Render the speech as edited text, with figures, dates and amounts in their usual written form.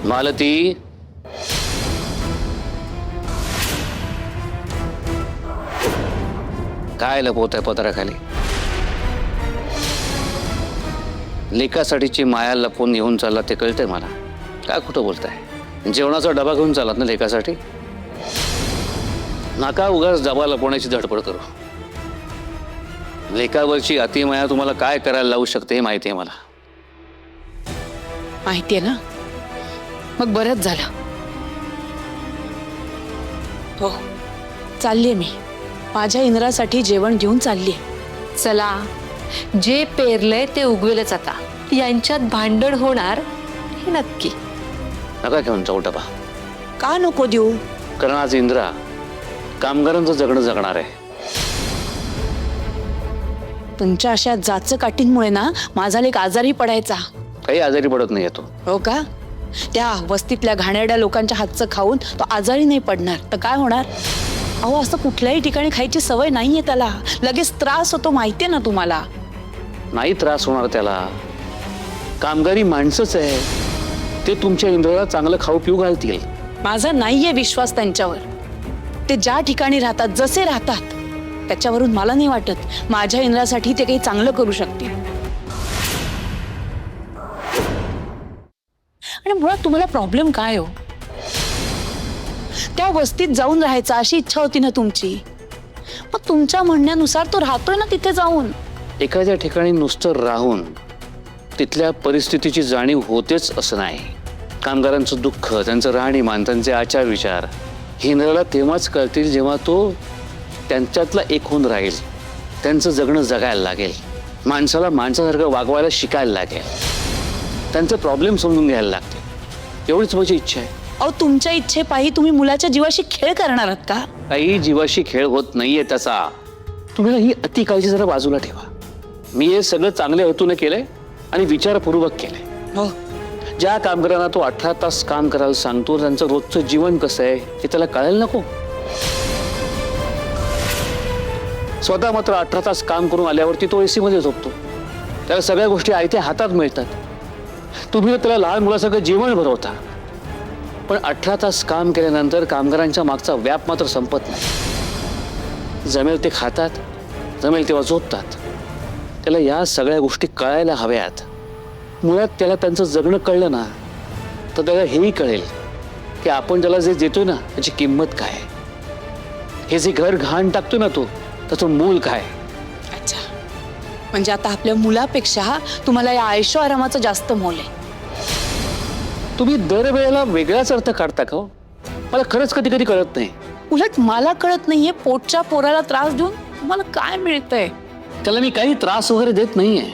मालती, काय लपवत आहे पदराखाली? लेकासाठीची माया लपवून घेऊन चालला ते कळतंय मला. काय खोटं बोलताय? जेवणाचा डबा घेऊन चालत ना लेकासाठी? नका उगाच डबा लपवण्याची धडपड करू. लेकावरची अतिमाया तुम्हाला काय करायला लावू शकते हे माहिती आहे मला. माहितीये ना, मग बरंच झालं. हो, चाललीये मी. माझ्या इंद्रासाठी जेवण घेऊन चाललीये. चला, जे पेरलंय ते उगवेलच आता. यांच्यात भांडण होणार हे नक्की. नका घेऊन जाऊ डबा. का नको देऊ? कारण आज इंद्रा कामगारांचं जगणं जगणार आहे. तुमच्या अशा जाचकाठींमुळे ना माझा लेक आजारी पडायचा. काही आजारी पडत नाही येतो. हो का? त्या वस्तीतल्या घाणेरड्या लोकांच्या हातचं खाऊन तो आजारी नाही पडणार तर काय होणार? अहो, असं कुठल्याही ठिकाणी खायची सवय नाहीये त्याला. लगेच त्रास होतो, माहितीये ना तुम्हाला. नाही त्रास होणार त्याला. कामगारी माणसंच आहे ते. तुमच्या इंद्राला चांगलं खाऊ पिऊ घालतील. माझा नाहीये विश्वास त्यांच्यावर. ते ज्या ठिकाणी राहतात, जसे राहतात, त्याच्यावरून मला नाही वाटत माझ्या इंद्रासाठी ते काही चांगलं करू शकतील. आणि मुळात तुम्हाला प्रॉब्लेम काय हो? त्या वस्तीत जाऊन राहायचा अशी इच्छा होती ना तुमची. मग तुमच्या म्हणण्यानुसार तो राहतोय ना तिथे जाऊन. एखाद्या ठिकाणी नुसतं राहून तिथल्या परिस्थितीची जाणीव होतेच असं नाही. कामगारांचं दुःख, त्यांचं राहणीमान, त्यांचे आचार विचार हे इंद्राला तेव्हाच कळतील जेव्हा तो त्यांच्यातला एक होऊन राहील. त्यांचं जगणं जगायला लागेल. माणसाला माणसासारखं वागवायला शिकायला लागेल. त्यांचे प्रॉब्लेम समजून घ्यायला लागते. एवढीच माझी इच्छा आहे. अहो, तुमच्या इच्छेपायी तुम्ही मुलाच्या जीवाशी खेळ करणार आहात का? काही जीवाशी खेळ होत नाहीये त्याचा. तुम्हाला ही अति काळजी जरा बाजूला ठेवा. मी हे सगळं चांगल्या हेतूने केलंय आणि विचारपूर्वक केलंय. हो, ज्या कामगारांना तो 18 तास काम करायला सांगतो त्यांचं रोजचं जीवन कसं आहे हे त्याला कळायला नको. स्वतः मात्र 18 तास काम करून आल्यावरती तो एसी मध्ये झोपतो. त्याला सगळ्या गोष्टी आयत्या हातात मिळतात. तुम्ही त्याला लहान मुलासारखं जीवन भरवता. पण 18 तास काम केल्यानंतर कामगारांच्या मागचा व्याप मात्र संपत नाही. जमेल ते खातात, जमेल तेव्हा झोपतात. त्याला या सगळ्या गोष्टी कळायला हव्यात. मुळात त्याला त्यांचं जगणं कळलं ना तर त्याला हेही कळेल की आपण त्याला जे देतोय ना त्याची किंमत काय. हे जे घर घाण टाकतोय ना तो त्याचं मूल काय. अच्छा, म्हणजे आता आपल्या मुलापेक्षा तुम्हाला या आयुष्य आरामाचं जास्त मोल आहे. तुम्ही दरवेळेला वेगळाच अर्थ काढता का हो? मला खरंच कधी कधी कळत नाही. उलट मला कळत नाहीये पोटच्या पोराला त्रास देऊन तुम्हाला काय मिळतंय. त्याला मी काही त्रास वगैरे देत नाहीये.